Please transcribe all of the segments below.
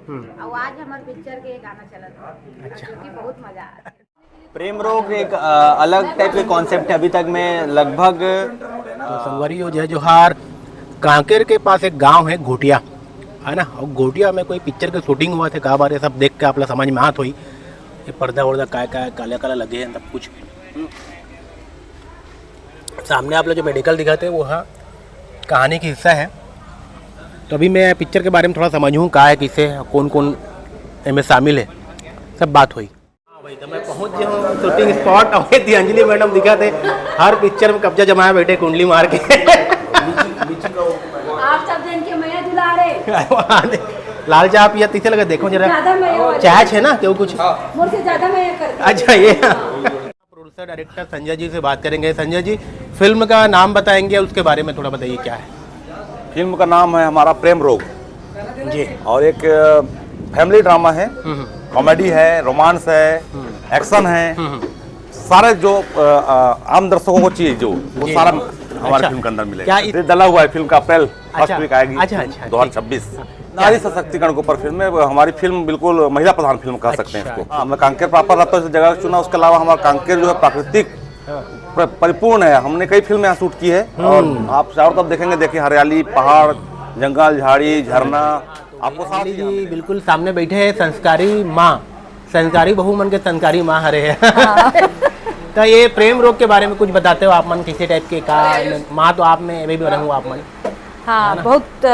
और आज हमारे पिक्चर के गाना चला था। अच्छा। क्योंकि बहुत मजा आया। प्रेम रोग एक अलग टाइप के कॉन्सेप्ट है। अभी तक मैं लगभग तो संगवारी जय जोहार। कांकेर के पास एक गांव है घोटिया, है ना, और घोटिया में कोई पिक्चर की शूटिंग हुआ थे का बारे सब देख के आपला समझ में आत हुई। ये पर्दा वर्दा काय काय काला काला लगे हैं सब कुछ। सामने आप लोग जो मेडिकल दिखाते हैं वो हाँ कहानी की हिस्सा है। तो अभी मैं पिक्चर के बारे में थोड़ा समझूँ का है किसे कौन कौन इनमें शामिल है, सब बात हुई। हाँ भाई, तो मैं पहुँच गया हूँ शूटिंग स्पॉट। और थी अंजलि मैडम दिखाते हर पिक्चर में कब्जा जमाया बैठे कुंडली मार के। आप सब जन के मैं दुला रहे लाल चाय पिया तीसरे लगे देखो जरा चाय है ना क्यों कुछ मुझसे ज्यादा मैं करती। अच्छा ये प्रोड्यूसर डायरेक्टर संजय जी से बात करेंगे। संजय जी फिल्म का नाम बताएंगे, उसके बारे में थोड़ा बताइए क्या है। फिल्म का नाम है हमारा प्रेम रोग जी, और एक फैमिली ड्रामा है, कॉमेडी है, रोमांस है, एक्शन है, सारे जो आम दर्शकों को चाहिए जो वो सारा हमारे अच्छा। फिल्म के अंदर मिलेगा। क्या ये डला हुआ है फिल्म का अप्रैल अच्छा। फर्स्ट वीक आएगी। अच्छा, अच्छा, 2026 नारी सशक्तिकरण के ऊपर फिल्म है। हमारी फिल्म बिल्कुल महिला प्रधान फिल्म कह सकते हैं इसको। हमने कांकेर प्रॉपर रहता है जगह चुना, उसके अलावा हमारा कांकेर जो है प्राकृतिक परिपूर्ण है। हमने कई फिल्में यहाँ शूट की है और आप चारों तरफ देखेंगे, देखिए हरियाली, पहाड़, जंगल, झाड़ी, झरना आपको साथ ही जी बिल्कुल सामने बैठे हैं संस्कारी माँ, संस्कारी बहू मन के संस्कारी माँ हरे है। तो ये प्रेम रोग के बारे में कुछ बताते हो आप मन, किसी टाइप के का माँ तो आप में अभी भी रहूँ आप मन। हाँ बहुत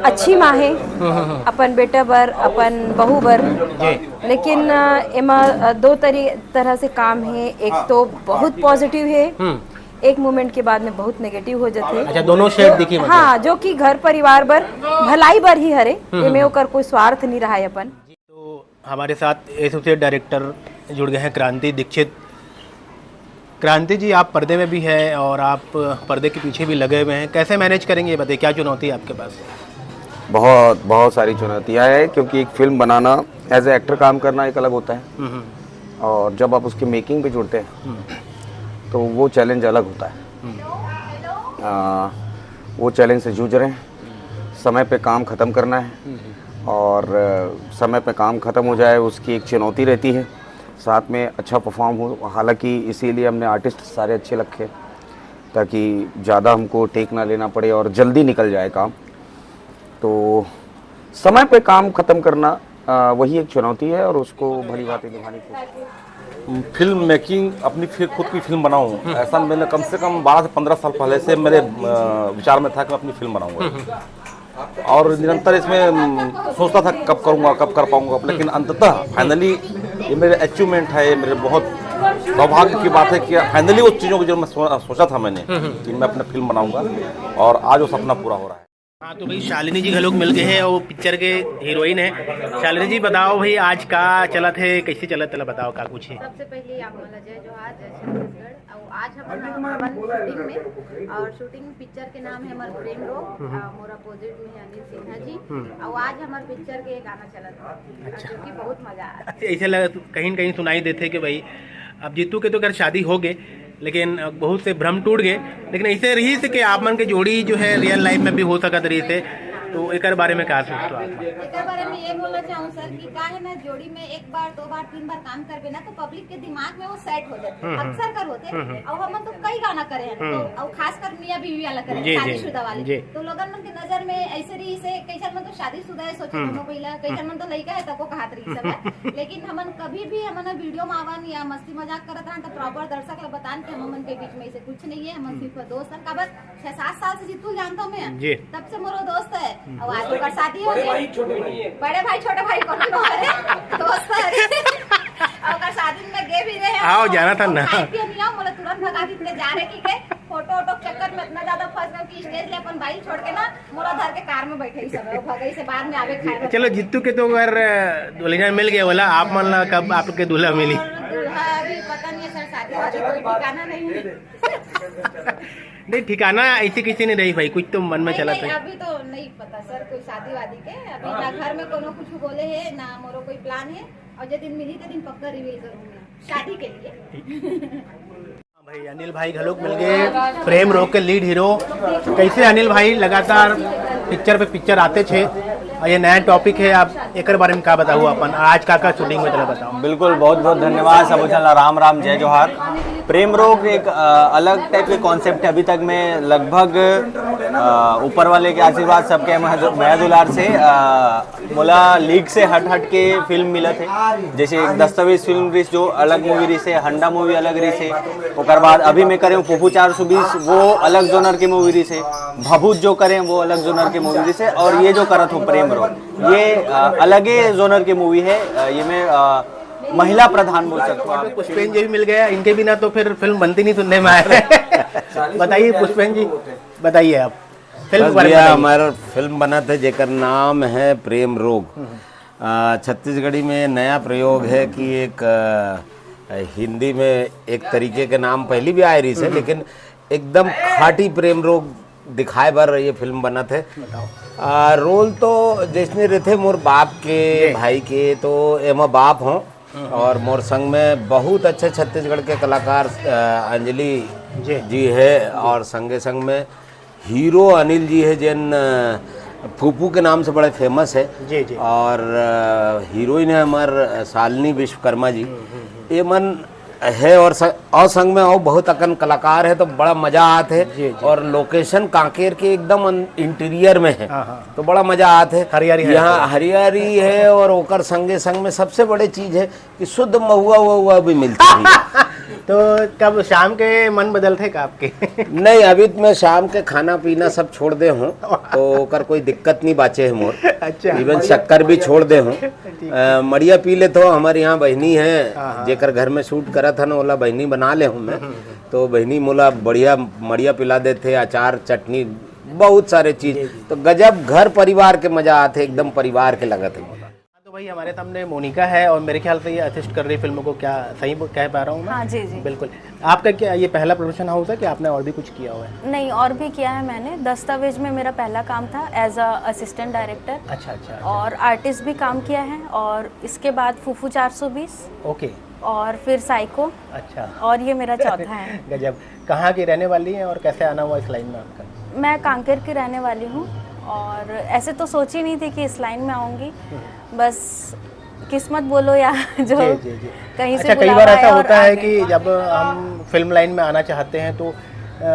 अच्छी माँ है अपन बेटा बर अपन बहू बर। लेकिन एमा दो तरह से काम है। एक तो बहुत पॉजिटिव है, एक मोमेंट के बाद में बहुत नेगेटिव हो जाते। अच्छा दोनों शेड दिखी मतलब। हाँ जो कि घर परिवार बर भलाई बर ही हरे, एमे ओकर कोई स्वार्थ नहीं रहा है अपन। तो हमारे साथ एसोसिएट डायरेक्टर जुड़ गए हैं क्रांति दीक्षित। क्रांति जी आप पर्दे में भी है और आप पर्दे के पीछे भी लगे हुए हैं, कैसे मैनेज करेंगे ये बताइए, क्या चुनौती है आपके पास। बहुत सारी चुनौतियाँ हैं क्योंकि एक फिल्म बनाना एज ए एक्टर काम करना एक अलग होता है और जब आप उसकी मेकिंग पे जुड़ते हैं तो वो चैलेंज अलग होता है। वो चैलेंज से जूझ रहे हैं। समय पे काम ख़त्म करना है और समय पे काम ख़त्म हो जाए उसकी एक चुनौती रहती है, साथ में अच्छा परफॉर्म हो। हालांकि इसीलिए हमने आर्टिस्ट सारे अच्छे रखे ताकि ज़्यादा हमको टेक ना लेना पड़े और जल्दी निकल जाए काम। तो समय पे काम ख़त्म करना वही एक चुनौती है और उसको भली भांति निभानी चाहिए। फिल्म मेकिंग अपनी खुद की फिल्म बनाऊं, ऐसा मैंने कम से कम 12 से 15 साल पहले से मेरे विचार में था कि मैं अपनी फिल्म बनाऊंगा और निरंतर इसमें सोचता था कब करूंगा, कब कर पाऊंगा, लेकिन अंततः फाइनली ये मेरे अचीवमेंट है। ये मेरे बहुत सौभाग्य की बात है कि फाइनली उस चीज़ों को जो मैं सोचा था मैंने कि मैं अपना फिल्म बनाऊंगा और आज वो सपना पूरा हो रहा है। हाँ तो भाई शालिनी जी घलोक मिल गए हैं और पिक्चर के हीरोइन है। शालिनी जी बताओ भाई आज का चला थे, कैसे चला तला बताओ का कुछ है। सबसे पहले आप बोला जय जोहार, जय छत्तीसगढ़। और आज हम शूटिंग में और शूटिंग पिक्चर के नाम है हमारे प्रेम रोग, मोर अपोजिट में है अनिल सिन्हा जी। और आज हमारे पिक्चर के गाना चला था। अच्छा। क्योंकि बहुत मजा आया। ऐसे लगा कहीं कहीं सुनाई देते कि भाई अब जीतू के तो घर शादी हो गए लेकिन बहुत से भ्रम टूट गए, लेकिन ऐसे रही से कि आप मन के जोड़ी जो है रियल लाइफ में भी हो सकत रही से। तो एक बारे में क्या सोचते हो आप। एक बारे में ये बोलना चाहूँ सर कि का है ना, जोड़ी में एक बार, दो बार, तीन बार काम करबे ना तो पब्लिक के दिमाग में वो सेट हो जाते। अक्सर कर होते और हम तो कई गाना करे हैं तो और खासकर मियां बीवी वाला करे, शादीशुदा वाले। तो लोगन मन के नजर में ऐसे रही से कैसन मन तो शादीशुदा है सोचे हम पहिला, कैसन मन तो लइका है तको कहत रही सब। लेकिन हमन कभी भी हमन वीडियो में आवन या मस्ती मजाक करत हन तो प्रॉपर दर्शक ला बतान के हमन के बीच में ऐसे कुछ नहीं है। हम सिर्फ दोस्त हैं। काबर 6-7 साल से जीतू जानता हूं मैं, तब से मोरो दोस्त है। और आज ओकर शादी हो गई, बड़े भाई छोटे भाई कोनो है दोस्त है। ओकर शादी में गे भी रहे आओ जाना था ना, निया मोला तुरंत भगा दी ले जा रहे की के फोटो चक्कर में इतना ज्यादा फंस गए कि स्टेज ले अपन बाइक छोड़ के ना मोला धर के कार में बैठे ही सब भगई से बाद में आवे खाए। चलो जीतू के तो अगर दुल्हन मिल गया बोला, आप मन ला कब आपके दूल्हा मिली। अभी पता नहीं है सर, शादी वादी कोई ठिकाना नहीं है। नहीं ठिकाना ऐसी किसी ने रही भाई, कुछ तो मन में चला था। अभी तो नहीं पता सर कोई शादी वादी के, अभी ना घर में कोनो कुछ बोले है ना मोरो कोई प्लान है। और जो दिन मिली तो दिन पक्का रिवील करूंगा शादी के लिए। भाई अनिल भाई घलोक मिल गए, प्रेम रोग के लीड हीरो। कैसे अनिल भाई लगातार पिक्चर पे पिक्चर आते थे और ये नया टॉपिक है, आप एक बारे में क्या बताओ अपन आज का शूटिंग में चला बताओ। बिल्कुल, बहुत बहुत धन्यवाद सब चला, राम राम, जय जोहार। प्रेम रोग एक अलग टाइप के कॉन्सेप्ट है। अभी तक मैं लगभग ऊपर वाले के आशीर्वाद सबके महदुलार से मोला लीग से हट के फिल्म मिला थे। जैसे एक दस्तावेज फिल्म रिस जो अलग मूवी रिस है, हंडा मूवी अलग रिस है, और बाद अभी मैं करें फूफू 420 वो अलग जोनर के मूवी रिस है, भभूत जो करें वो अलग जोनर के मूवी रिस है, और ये जो करत हूँ प्रेम रोग ये अलग ही जोनर की मूवी है। ये मैं महिला प्रधान बोल सकता हूँ। पुष्पेन जी भी मिल गया, इनके बिना तो फिर फिल्म बनती नहीं, सुनने में आया। बताइए पुष्पेन जी, बताइए आप फिल्म बारे में। हमारा फिल्म बना था जेकर नाम है प्रेम रोग। छत्तीसगढ़ी में नया प्रयोग है कि एक हिंदी में एक तरीके के नाम पहले भी आए रही से, लेकिन एकदम खाटी प्रेम रोग दिखाए बार ये फिल्म बना थे। रोल तो जिसने रहते मोर बाप के भाई के, तो एमा बाप हों, और मोर संग में बहुत अच्छे छत्तीसगढ़ के कलाकार अंजलि जी है, और संगे संग में हीरो अनिल जी है जिन फूफू के नाम से बड़े फेमस है जी जी। और हीरोइन है हमार शालिनी विश्वकर्मा जी। ये मन है और संग में और बहुत अकन कलाकार है, तो बड़ा मजा आते है। और लोकेशन कांकेर के एकदम इंटीरियर में है, तो बड़ा मजा आते है। हरियारी है, यहाँ हरियारी है, और ओकर संगे संग में सबसे बड़ी चीज है कि शुद्ध महुआ भी मिलती है। तो कब शाम के मन बदलते का आपके? नहीं, अभी तो मैं शाम के खाना पीना सब छोड़ दे हूँ, तो ओकर कोई दिक्कत नहीं बाचे है मोर। अच्छा, इवन शक्कर भी छोड़ दे हूँ। मड़िया पी ले, तो हमारे यहाँ बहनी है जेकर घर में शूट करा था ना, ओला बहनी बना ले हूँ मैं, तो बहनी मोला बढ़िया मड़िया पिला देते, अचार चटनी बहुत सारे चीज, तो गजब घर परिवार के मजा आते, एकदम परिवार के लगत है। तो भाई हमारे सामने मोनिका है, और मेरे ख्याल से ये असिस्ट कर रही फिल्मों को, क्या सही कह पा रहा हूँ मैं? हाँ जी जी बिल्कुल। आपका क्या ये पहला प्रोडक्शन हाउस है कि आपने और भी कुछ किया हुआ है? नहीं, और भी किया है मैंने। दस्तावेज में मेरा पहला काम था एज अ असिस्टेंट डायरेक्टर। अच्छा अच्छा। और आर्टिस्ट भी काम किया है, और इसके बाद फूफू 420, ओके, और फिर साइको, अच्छा, और ये मेरा चौथा है। गजब। कहाँ की रहने वाली हैं और कैसे आना हुआ इस लाइन में आपका? मैं कांकेर की रहने वाली हूँ, और ऐसे तो सोची नहीं थी कि इस लाइन में आऊँगी, बस किस्मत बोलो या जो जी, जी। कहीं से अच्छा, कई बुलावा बार ऐसा आया और होता आ है गए। कि जब हम फिल्म लाइन में आना चाहते हैं तो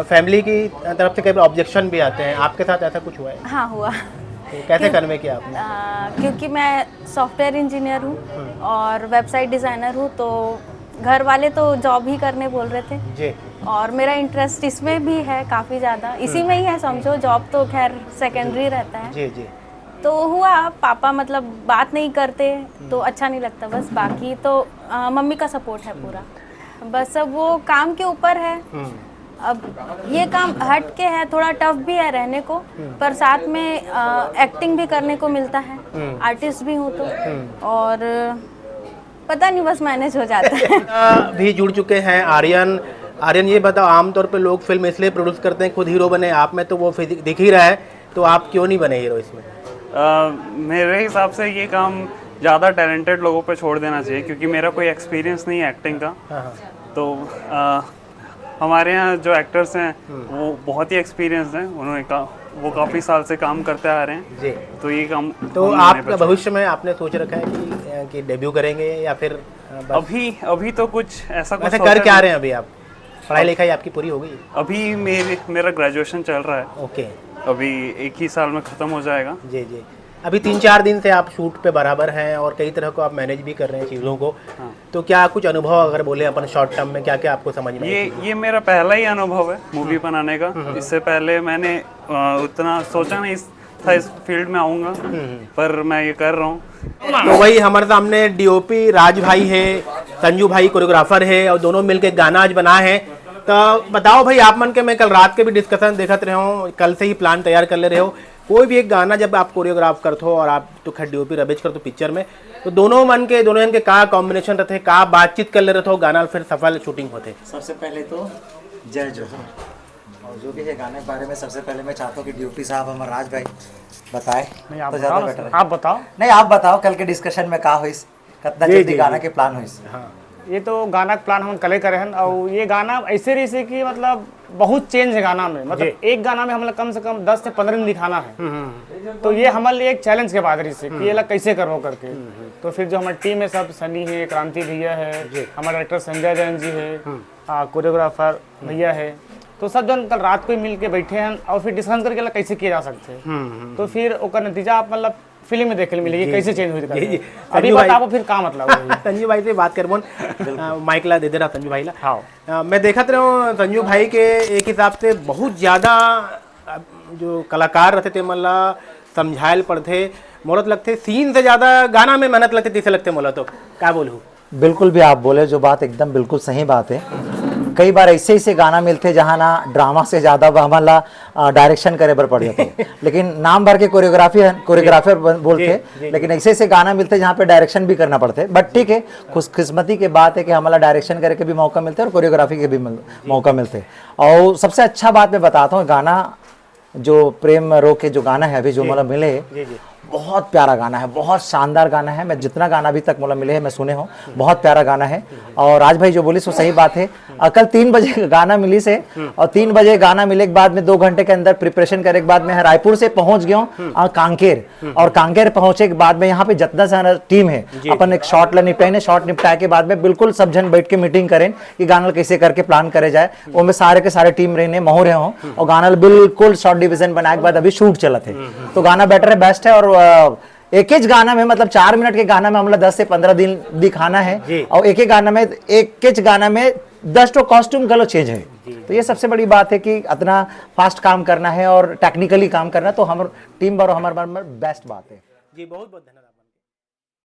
फैमिली की तरफ से कई बार ऑब्जेक्शन भी आते हैं, आपके साथ ऐसा कुछ हुआ है? हाँ, हुआ। तो कैसे कन्वे किया आपने? क्योंकि मैं सॉफ्टवेयर इंजीनियर हूँ और वेबसाइट डिज़ाइनर हूँ, तो घर वाले तो जॉब ही करने बोल रहे थे, जी, और मेरा इंटरेस्ट इसमें भी है काफ़ी ज़्यादा, इसी में ही है समझो। जॉब तो खैर सेकेंडरी रहता है। जी जी। तो हुआ, पापा मतलब बात नहीं करते तो अच्छा नहीं लगता, बस बाकी तो मम्मी का सपोर्ट है पूरा। बस अब वो काम के ऊपर है। अब ये काम हट के है, थोड़ा टफ भी है रहने को, पर साथ में एक्टिंग भी करने को मिलता है, आर्टिस्ट भी हूँ तो, और पता नहीं बस मैनेज हो जाता है। भी जुड़ चुके हैं आर्यन। आर्यन, ये बताओ, आमतौर पे लोग फिल्म इसलिए प्रोड्यूस करते हैं खुद हीरो बने, आप में तो वो दिख ही रहा है, तो आप क्यों नहीं बने हीरो इसमें? मेरे हिसाब से ये काम ज़्यादा टैलेंटेड लोगों पे छोड़ देना चाहिए, क्योंकि मेरा कोई एक्सपीरियंस नहीं है एक्टिंग का। तो हमारे यहाँ जो एक्टर्स हैं वो बहुत ही एक्सपीरियंस हैं, वो काफ़ी साल से काम करते आ रहे हैं जी। तो ये काम तो आपका भविष्य में आपने सोच रखा है कि डेब्यू करेंगे या फिर अभी तो कुछ ऐसा कुछ कर क्या रहे हैं अभी आप? पढ़ाई लिखाई आपकी पूरी हो गई? अभी मेरा ग्रेजुएशन चल रहा है। ओके, अभी 1 ही साल में ख़त्म हो जाएगा। जी जी। अभी 3-4 दिन से आप शूट पे बराबर हैं और कई तरह को आप मैनेज भी कर रहे हैं चीज़ों को। हाँ। तो क्या कुछ अनुभव अगर बोले अपन शॉर्ट टर्म में, क्या क्या आपको समझ में? ये मेरा पहला ही अनुभव है मूवी बनाने का। इससे पहले मैंने उतना सोचा नहीं था इस फील्ड में आऊँगा, पर मैं ये कर रहा हूँ। तो वही हमारे सामने डीओपी राज भाई है, संजू भाई कोरियोग्राफर है, और दोनों मिलकर गाना आज बना है। तो बताओ भाई, आप मन के मैं कल रात के भी डिस्कशन देखते रहे हो, कल से ही प्लान तैयार कर ले रहे हो, कोई भी एक गाना जब आप कोरियोग्राफ करते हो और आप तो खैर डीओपी रबेज करते हो पिक्चर में, तो दोनों जन के का कॉम्बिनेशन रहते, का बातचीत कर ले रहे हो, गाना फिर सफल शूटिंग होते? सबसे पहले तो जय जोहार, और जो भी है गाने के बारे में सबसे पहले मैं चाहता हूँ कि डीओपी साहब हमारे राज भाई बताए तो ज़्यादा बेटर है। आप बताओ। नहीं, आप बताओ कल के डिस्कशन में का हुई, कितना जल्दी गाना के प्लान हुई? ये तो गाना का प्लान हम कले करे हैं, और ये गाना ऐसे रही से कि मतलब बहुत चेंज है गाना में, मतलब एक गाना में हमें कम से कम 10 से 15 दिन दिखाना है। तो ये हमारे लिए एक चैलेंज के बाद से कि ये ला कैसे करो करके। तो फिर जो हमारी टीम है सब सनी है, क्रांति भैया है, हमारे डायरेक्टर संजय जैन जी है, कोरियोग्राफर भैया है, तो सब जन कल रात को ही मिल के बैठे हैं और फिर डिस्कस करके कैसे किया जा सकते हैं। तो फिर ओकर नतीजा आप मतलब फिल्म में देखे मिलेगी कैसे चेंज हुई। अभी बताओ फिर का मतलब संजू भाई से बात करबो माइक ला दे दे रहा संजू भाई ला। हाँ मैं देखत रहा हूँ संजू भाई के एक हिसाब से बहुत ज़्यादा जो कलाकार रहते थे मतलब समझायल पड़ते, मोलत लगते सीन से ज़्यादा गाना में मेहनत लगती तीसरे लगते मोला। तो क्या बोलूँ? बिल्कुल भी आप बोले जो बात एकदम बिल्कुल सही बात है। कई बार ऐसे गाना मिलते जहाँ ना ड्रामा से ज़्यादा हमारा डायरेक्शन करे बर पड़ जाते लेकिन नाम भर के कोरियोग्राफर बोलते, लेकिन ऐसे गाना मिलते जहाँ पे डायरेक्शन भी करना पड़ते। बट ठीक है, खुशकिस्मती की बात है कि हमारा डायरेक्शन करे के भी मौका मिलते और कोरियोग्राफी के भी मौका मिलते। और सबसे अच्छा बात मैं बताता हूँ, गाना जो प्रेम रोग के जो गाना है अभी जो मतलब मिले, बहुत प्यारा गाना है, बहुत शानदार गाना है। मैं जितना गाना अभी तक मतलब मिले हैं मैं सुने हूँ, बहुत प्यारा गाना है। और राज भाई जो बोली सो सही बात है। कल 3 बजे गाना मिली से और 3 बजे गाना मिले के बाद में 2 घंटे के अंदर प्रिपरेशन करे के बाद में रायपुर से पहुंच गया हूँ कांकेर, और कांकेर पहुंचे के बाद में यहाँ पे जितना सारा टीम है अपन एक शॉट निपटाए, शॉट निपटाए के बाद में बिल्कुल सब जन बैठ के मीटिंग करें कि गाना कैसे करके प्लान करे जाए। वो में सारे के सारे टीम रहने महू रहे हों और गाना बिल्कुल शॉर्ट डिवीजन बनाए के बाद अभी शूट चला थे। तो गाना बेटर है, बेस्ट है। और एक ही गाना में मतलब 4 मिनट के गाना में हमला 10 से 15 दिन दिखाना है और एक ही गाना में 10 तो कॉस्ट्यूम गलो चेंज है। तो ये सबसे बड़ी बात है कि इतना फास्ट काम करना है और टेक्निकली काम करना, तो हमारे टीम और हमारे बेस्ट बात है। जी बहुत बहुत धन्यवाद।